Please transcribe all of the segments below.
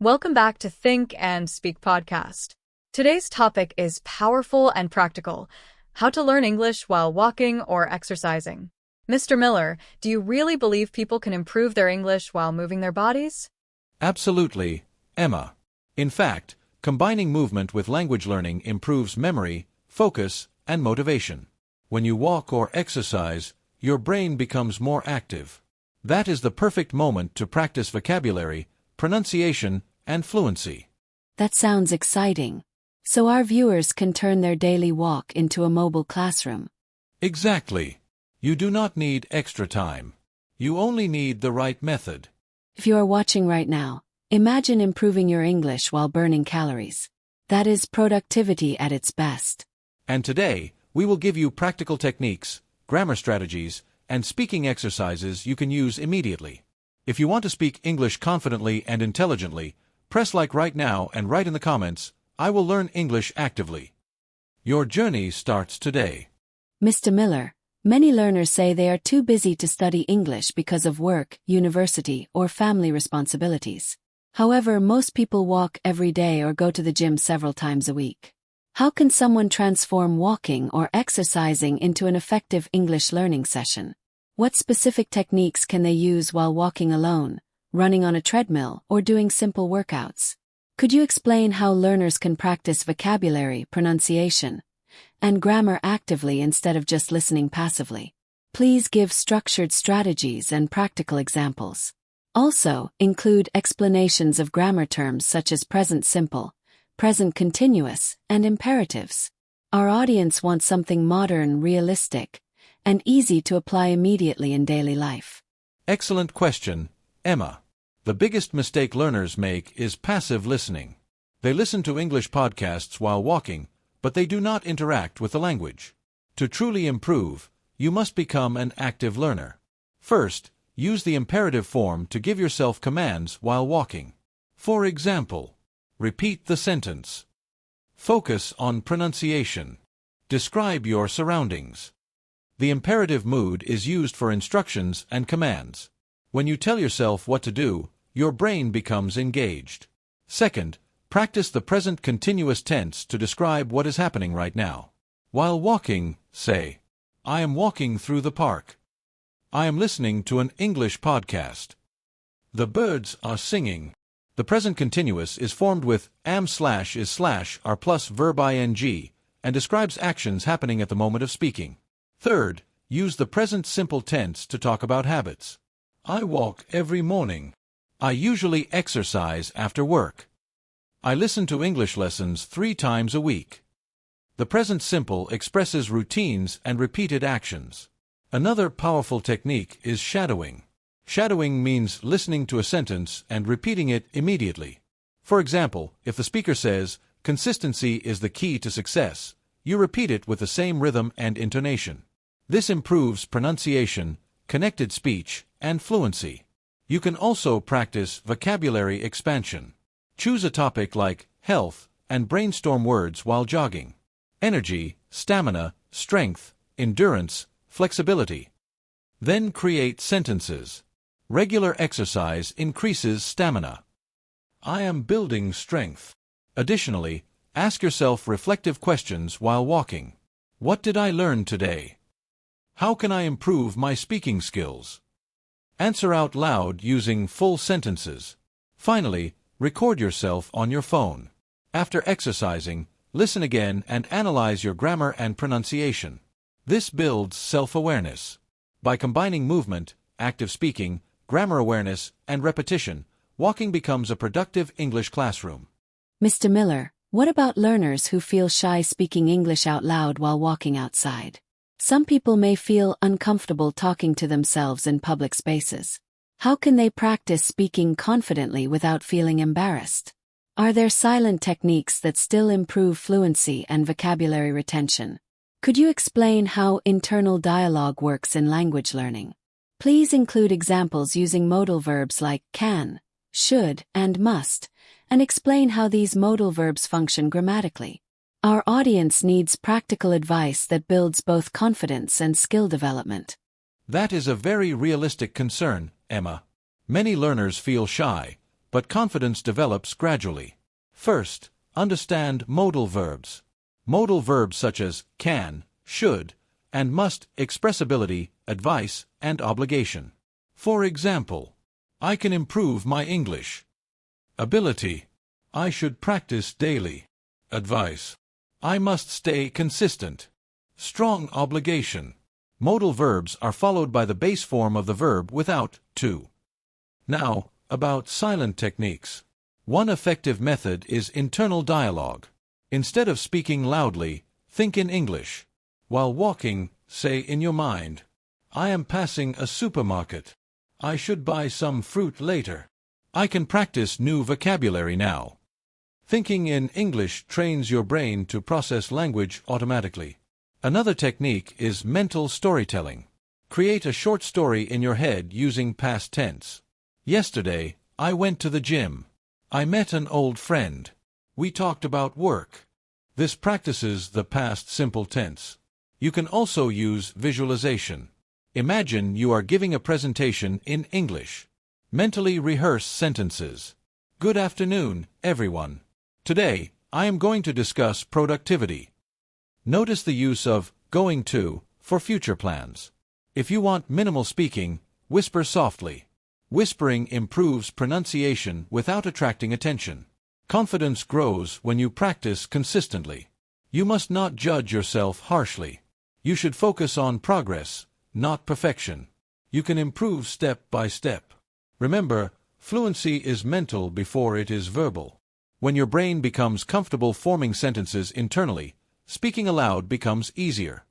Welcome back to Think and Speak podcast. Today's topic is powerful and practical: how to learn English while walking or exercising. Mr. Miller, do you really believe people can improve their English while moving their bodies? Absolutely, Emma. In fact, combining movement with language learning improves memory, focus, and motivation. When you walk or exercise, your brain becomes more active. That is the perfect moment to practice vocabulary, pronunciation, and fluency. That sounds exciting. So our viewers can turn their daily walk into a mobile classroom. Exactly. You do not need extra time. You only need the right method. If you are watching right now, imagine improving your English while burning calories. That is productivity at its best. And today, we will give you practical techniques, grammar strategies, and speaking exercises you can use immediately. If you want to speak English confidently and intelligently, press like right now and write in the comments, "I will learn English actively." Your journey starts today. Mr. Miller, many learners say they are too busy to study English because of work, university, or family responsibilities. However, most people walk every day or go to the gym several times a week. How can someone transform walking or exercising into an effective English learning session? What specific techniques can they use while walking alone, running on a treadmill, or doing simple workouts? Could you explain how learners can practice vocabulary, pronunciation, and grammar actively instead of just listening passively? Please give structured strategies and practical examples. Also, include explanations of grammar terms such as present simple, present continuous, and imperatives. Our audience wants something modern, realistic, and easy to apply immediately in daily life. Excellent question, Emma. The biggest mistake learners make is passive listening. They listen to English podcasts while walking, but they do not interact with the language. To truly improve, you must become an active learner. First, use the imperative form to give yourself commands while walking. For example, repeat the sentence. Focus on pronunciation. Describe your surroundings. The imperative mood is used for instructions and commands. When you tell yourself what to do, your brain becomes engaged. Second, practice the present continuous tense to describe what is happening right now. While walking, say, "I am walking through the park." "I am listening to an English podcast." "The birds are singing." The present continuous is formed with am/is/ are plus verb ing and describes actions happening at the moment of speaking. Third, use the present simple tense to talk about habits. "I walk every morning." "I usually exercise after work." "I listen to English lessons 3 times a week." The present simple expresses routines and repeated actions. Another powerful technique is shadowing. Shadowing means listening to a sentence and repeating it immediately. For example, if the speaker says, "Consistency is the key to success," you repeat it with the same rhythm and intonation. This improves pronunciation, connected speech, and fluency. You can also practice vocabulary expansion. Choose a topic like health and brainstorm words while jogging. Energy, stamina, strength, endurance, flexibility. Then create sentences. Regular exercise increases stamina. "I am building strength." Additionally, ask yourself reflective questions while walking. What did I learn today? How can I improve my speaking skills? Answer out loud using full sentences. Finally, record yourself on your phone. After exercising, listen again and analyze your grammar and pronunciation. This builds self-awareness. By combining movement, active speaking, grammar awareness, and repetition, walking becomes a productive English classroom. Mr. Miller, what about learners who feel shy speaking English out loud while walking outside? Some people may feel uncomfortable talking to themselves in public spaces. How can they practice speaking confidently without feeling embarrassed? Are there silent techniques that still improve fluency and vocabulary retention? Could you explain how internal dialogue works in language learning? Please include examples using modal verbs like can, should, and must, and explain how these modal verbs function grammatically. Our audience needs practical advice that builds both confidence and skill development. That is a very realistic concern, Emma. Many learners feel shy, but confidence develops gradually. First, understand modal verbs. Modal verbs such as can, should, and must express ability, advice, and obligation. For example, I can improve my English. Ability: I should practice daily. Advice: I must stay consistent. Strong obligation. Modal verbs are followed by the base form of the verb without to. Now, about silent techniques. One effective method is internal dialogue. Instead of speaking loudly, think in English. While walking, say in your mind, I am passing a supermarket. I should buy some fruit later. I can practice new vocabulary now. Thinking in English trains your brain to process language automatically. Another technique is mental storytelling. Create a short story in your head using past tense. Yesterday, I went to the gym. I met an old friend. We talked about work. This practices the past simple tense. You can also use visualization. Imagine you are giving a presentation in English. Mentally rehearse sentences. Good afternoon, everyone. Today, I am going to discuss productivity. Notice the use of going to for future plans. If you want minimal speaking, whisper softly. Whispering improves pronunciation without attracting attention. Confidence grows when you practice consistently. You must not judge yourself harshly. You should focus on progress, not perfection. You can improve step by step. Remember, fluency is mental before it is verbal. When your brain becomes comfortable forming sentences internally, speaking aloud becomes easier.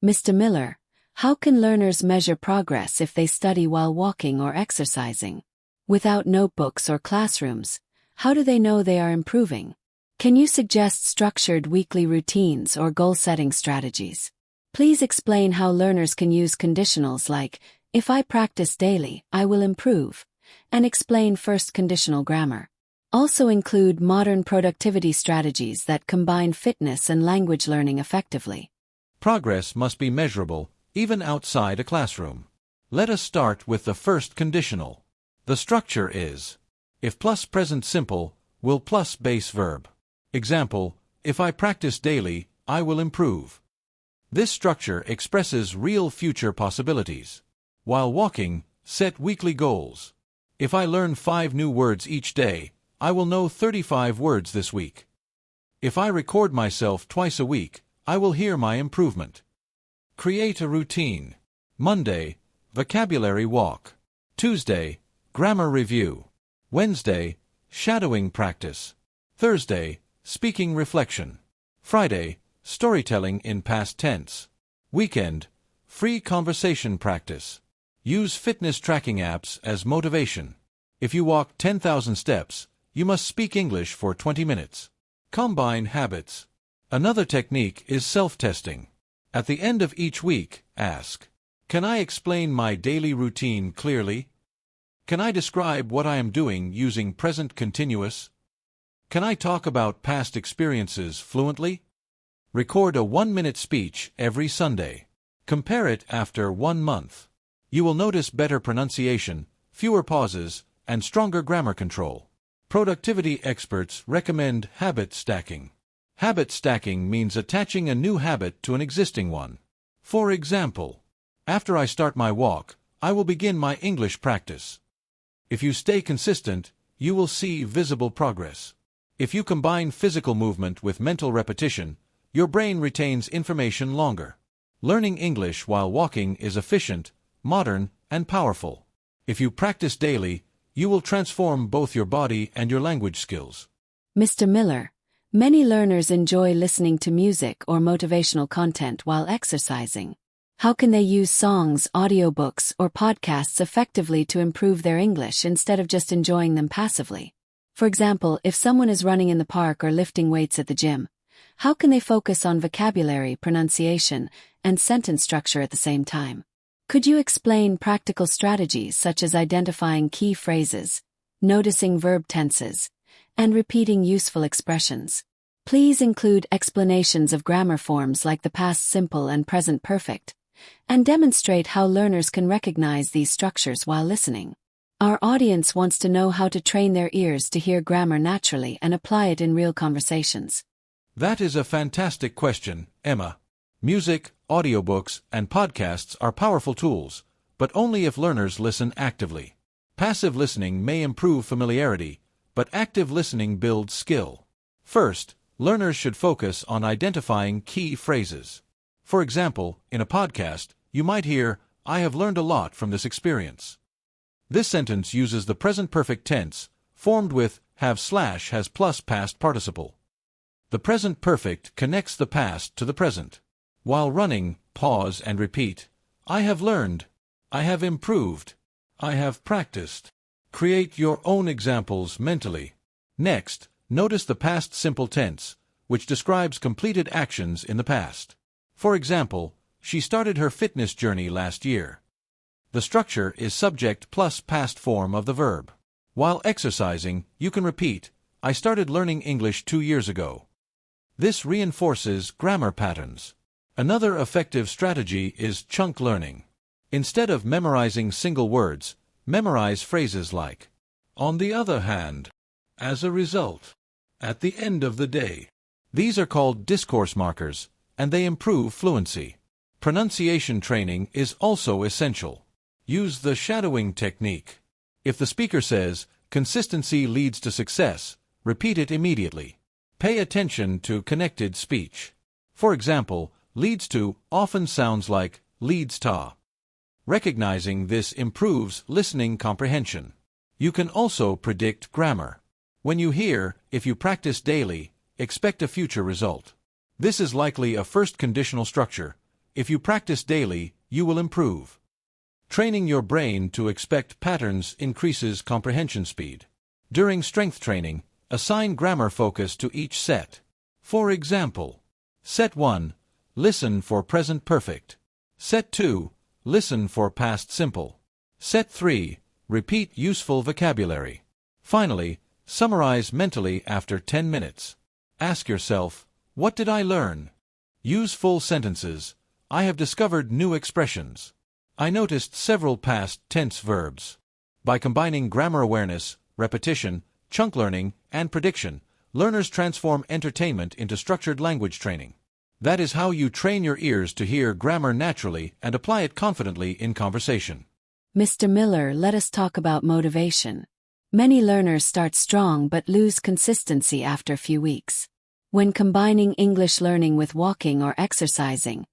Mr. Miller, how can learners measure progress if they study while walking or exercising? Without notebooks or classrooms, how do they know they are improving? Can you suggest structured weekly routines or goal-setting strategies? Please explain how learners can use conditionals like, if I practice daily, I will improve, and explain first conditional grammar. Also include modern productivity strategies that combine fitness and language learning effectively. Progress must be measurable, even outside a classroom. Let us start with the first conditional. The structure is, if plus present simple, will plus base verb. Example, if I practice daily, I will improve. This structure expresses real future possibilities. While walking, set weekly goals. If I learn 5 new words each day, I will know 35 words this week. If I record myself twice a week, I will hear my improvement. Create a routine. Monday, vocabulary walk. Tuesday, grammar review. Wednesday, shadowing practice. Thursday, speaking reflection. Friday, storytelling in past tense. Weekend, free conversation practice. Use fitness tracking apps as motivation. If you walk 10,000 steps, you must speak English for 20 minutes. Combine habits. Another technique is self-testing. At the end of each week, ask, can I explain my daily routine clearly? Can I describe what I am doing using present continuous? Can I talk about past experiences fluently? Record a 1-minute speech every Sunday. Compare it after 1 month. You will notice better pronunciation, fewer pauses, and stronger grammar control. Productivity experts recommend habit stacking. Habit stacking means attaching a new habit to an existing one. For example, after I start my walk, I will begin my English practice. If you stay consistent, you will see visible progress. If you combine physical movement with mental repetition, your brain retains information longer. Learning English while walking is efficient, modern, and powerful. If you practice daily, you will transform both your body and your language skills. Mr. Miller, many learners enjoy listening to music or motivational content while exercising. How can they use songs, audiobooks, or podcasts effectively to improve their English instead of just enjoying them passively? For example, if someone is running in the park or lifting weights at the gym, how can they focus on vocabulary, pronunciation, and sentence structure at the same time? Could you explain practical strategies such as identifying key phrases, noticing verb tenses, and repeating useful expressions? Please include explanations of grammar forms like the past simple and present perfect, and demonstrate how learners can recognize these structures while listening. Our audience wants to know how to train their ears to hear grammar naturally and apply it in real conversations. That is a fantastic question, Emma. Music, audiobooks, and podcasts are powerful tools, but only if learners listen actively. Passive listening may improve familiarity, but active listening builds skill. First, learners should focus on identifying key phrases. For example, in a podcast, you might hear, "I have learned a lot from this experience." This sentence uses the present perfect tense, formed with have/has plus past participle. The present perfect connects the past to the present. While running, pause and repeat, "I have learned," "I have improved," "I have practiced." Create your own examples mentally. Next, notice the past simple tense, which describes completed actions in the past. For example, she started her fitness journey last year. The structure is subject plus past form of the verb. While exercising, you can repeat, "I started learning English 2 years ago." This reinforces grammar patterns. Another effective strategy is chunk learning. Instead of memorizing single words, memorize phrases like, "on the other hand," "as a result," "at the end of the day." These are called discourse markers, and they improve fluency. Pronunciation training is also essential. Use the shadowing technique. If the speaker says, "consistency leads to success," repeat it immediately. Pay attention to connected speech. For example, leads to often sounds like leads to. Recognizing this improves listening comprehension. You can also predict grammar. When you hear, "if you practice daily, expect a future result." This is likely a first conditional structure. If you practice daily, you will improve. Training your brain to expect patterns increases comprehension speed. During strength training, assign grammar focus to each set. For example, Set 1, listen for present perfect. Set 2, listen for past simple. Set 3, repeat useful vocabulary. Finally, summarize mentally after 10 minutes. Ask yourself, "What did I learn?" Use full sentences. "I have discovered new expressions. I noticed several past tense verbs." By combining grammar awareness, repetition, chunk learning, and prediction, learners transform entertainment into structured language training. That is how you train your ears to hear grammar naturally and apply it confidently in conversation. Mr. Miller, let us talk about motivation. Many learners start strong but lose consistency after a few weeks. When combining English learning with walking or exercising,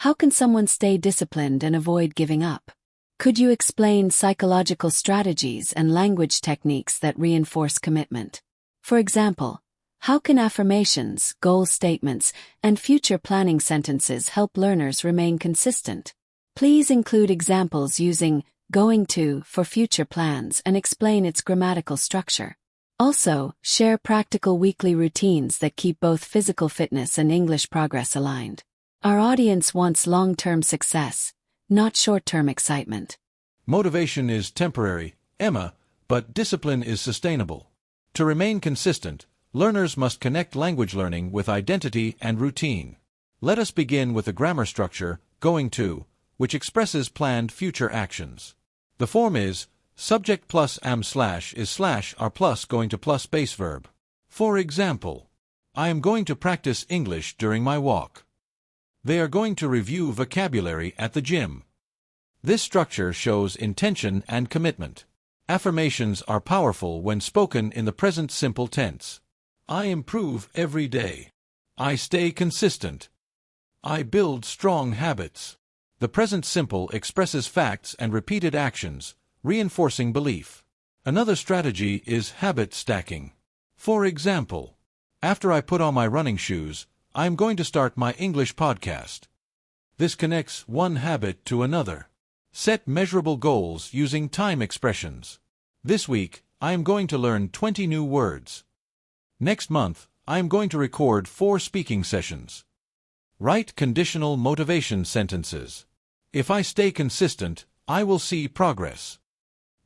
how can someone stay disciplined and avoid giving up? Could you explain psychological strategies and language techniques that reinforce commitment? For example, how can affirmations, goal statements, and future planning sentences help learners remain consistent? Please include examples using going to for future plans and explain its grammatical structure. Also, share practical weekly routines that keep both physical fitness and English progress aligned. Our audience wants long-term success, not short-term excitement. Motivation is temporary, Emma, but discipline is sustainable. To remain consistent, learners must connect language learning with identity and routine. Let us begin with the grammar structure, going to, which expresses planned future actions. The form is subject plus am slash is slash are plus going to plus base verb. For example, I am going to practice English during my walk. They are going to review vocabulary at the gym. This structure shows intention and commitment. Affirmations are powerful when spoken in the present simple tense. I improve every day. I stay consistent. I build strong habits. The present simple expresses facts and repeated actions, reinforcing belief. Another strategy is habit stacking. For example, after I put on my running shoes, I am going to start my English podcast. This connects one habit to another. Set measurable goals using time expressions. This week, I am going to learn 20 new words. Next month, I am going to record 4 speaking sessions. Write conditional motivation sentences. If I stay consistent, I will see progress.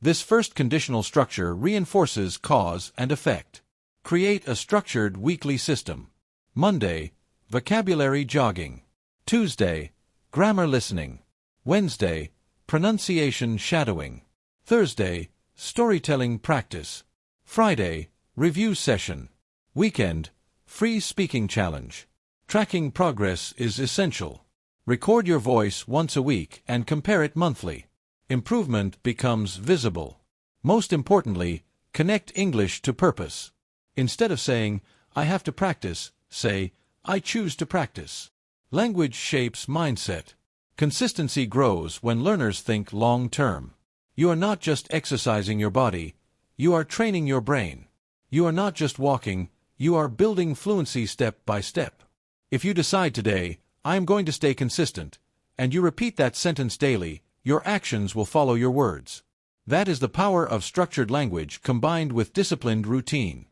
This first conditional structure reinforces cause and effect. Create a structured weekly system. Monday, vocabulary jogging. Tuesday, grammar listening. Wednesday, pronunciation shadowing. Thursday, storytelling practice. Friday, review session. Weekend, free speaking challenge. Tracking progress is essential. Record your voice once a week and compare it monthly. Improvement becomes visible. Most importantly, connect English to purpose. Instead of saying, "I have to practice," say, "I choose to practice." Language shapes mindset. Consistency grows when learners think long-term. You are not just exercising your body, you are training your brain. You are not just walking, you are building fluency step by step. If you decide today, "I am going to stay consistent," and you repeat that sentence daily, your actions will follow your words. That is the power of structured language combined with disciplined routine.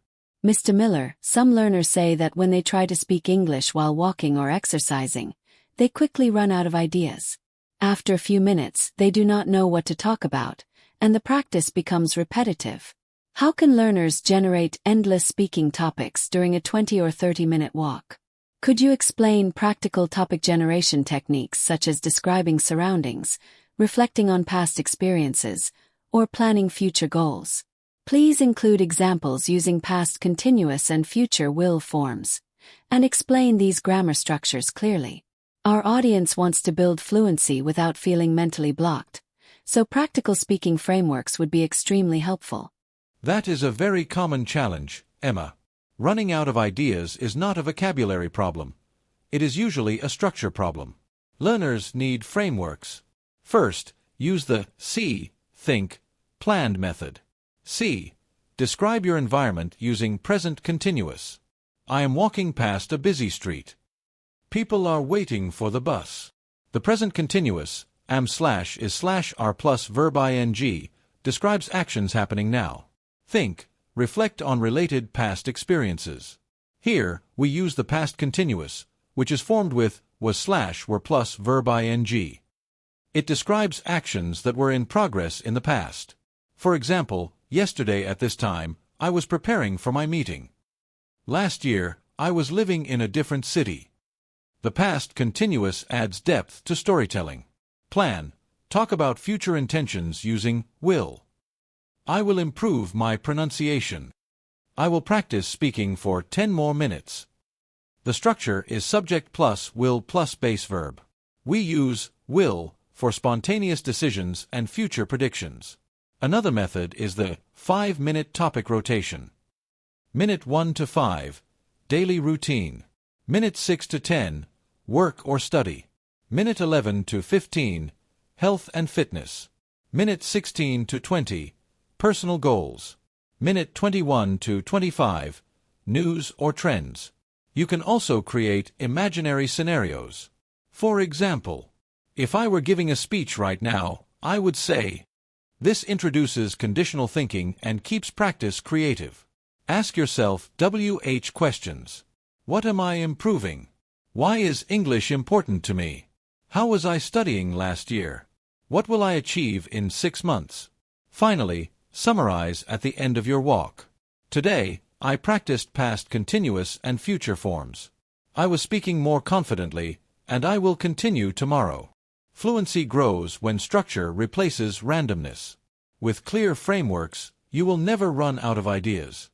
Mr. Miller, some learners say that when they try to speak English while walking or exercising, they quickly run out of ideas. After a few minutes, they do not know what to talk about, and the practice becomes repetitive. How can learners generate endless speaking topics during a 20 or 30-minute walk? Could you explain practical topic generation techniques such as describing surroundings, reflecting on past experiences, or planning future goals? Please include examples using past continuous and future will forms, and explain these grammar structures clearly. Our audience wants to build fluency without feeling mentally blocked, so practical speaking frameworks would be extremely helpful. That is a very common challenge, Emma. Running out of ideas is not a vocabulary problem. It is usually a structure problem. Learners need frameworks. First, use the see, think, planned method. See. Describe your environment using present continuous. I am walking past a busy street. People are waiting for the bus. The present continuous, am slash is slash are plus verb ing, describes actions happening now. Think. Reflect on related past experiences. Here, we use the past continuous, which is formed with was slash were plus verb ing. It describes actions that were in progress in the past. For example, yesterday at this time, I was preparing for my meeting. Last year, I was living in a different city. The past continuous adds depth to storytelling. Plan. Talk about future intentions using will. I will improve my pronunciation. I will practice speaking for 10 more minutes. The structure is subject plus will plus base verb. We use will for spontaneous decisions and future predictions. Another method is the 5-minute topic rotation. Minute 1 to 5, daily routine. Minute 6 to 10, work or study. Minute 11 to 15, health and fitness. Minute 16 to 20, personal goals. Minute 21 to 25, news or trends. You can also create imaginary scenarios. For example, if I were giving a speech right now, I would say, this introduces conditional thinking and keeps practice creative. Ask yourself WH questions. What am I improving? Why is English important to me? How was I studying last year? What will I achieve in 6 months? Finally, summarize at the end of your walk. Today, I practiced past continuous and future forms. I was speaking more confidently, and I will continue tomorrow. Fluency grows when structure replaces randomness. With clear frameworks, you will never run out of ideas.